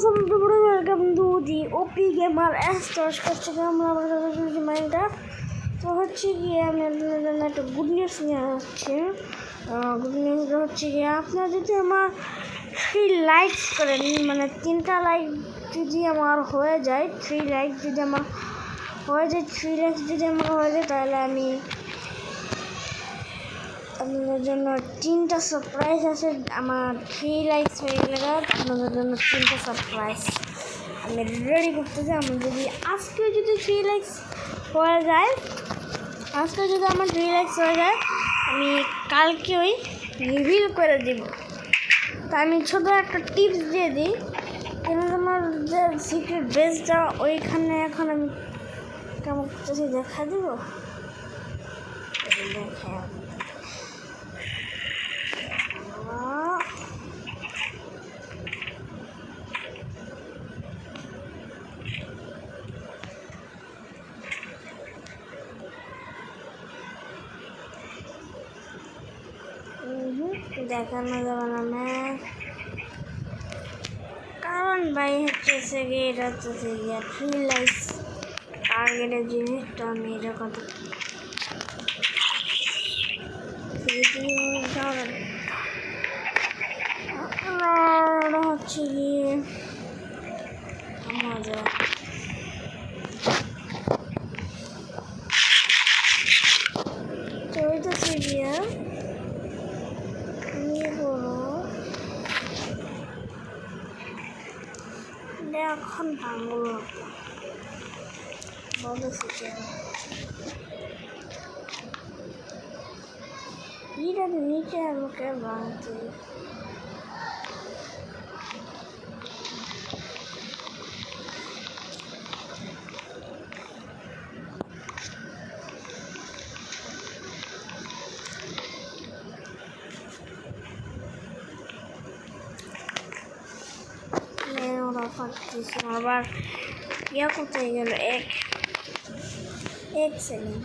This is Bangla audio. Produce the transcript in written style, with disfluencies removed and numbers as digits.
Welcome to the OP gamer অ্যাস্টস করছে আমরা মাইন্ডটা তো হচ্ছে গিয়ে আমি আপনাদের জন্য একটা গুড নিউজ নিয়ে আসছি। গুড নিউজটা হচ্ছে গিয়ে আপনারা যদি আমার 3 লাইকস করেন, মানে 3টা লাইক যদি আমার হয়ে যায়, 3 লাইক যদি আমার হয়ে যায়, 3 লাইকস যদি আমার হয়ে যায়, তাহলে আমি আপনাদের জন্য 3টা সারপ্রাইজ আছে। আমার 3 লাইকস হয়ে গেলে আপনাদের জন্য 3টা সারপ্রাইজ আমি রেডি করতেছি। আমার যদি আজকে যদি 3 লাইকস হয়ে যায়, আজকে যদি আমার 3 লাইকস হয়ে যায়, আমি কালকে ওই রিভিল করে দিব। তা আমি ছোটো একটা টিপস দিয়ে দিই, কেন আমার যে সিক্রেট বেসটা ওইখানে এখন আমি কেমন করতেছি দেখা দিব। দেখা দেখানো যাবে না ম্যাম, কারণ ভাই হচ্ছে গিয়ে এটা হচ্ছে গিয়ে 3 লাইকস টার্গেটের জিনিসটা আমি এটা কত হচ্ছে গিয়ে মজা। তো এটা হচ্ছে গিয়ে এখন ভাঙল এটা নিচে আমাকে ভাঙতে আবার ইয়া কোথায় গেল? এক সেকেন্ড।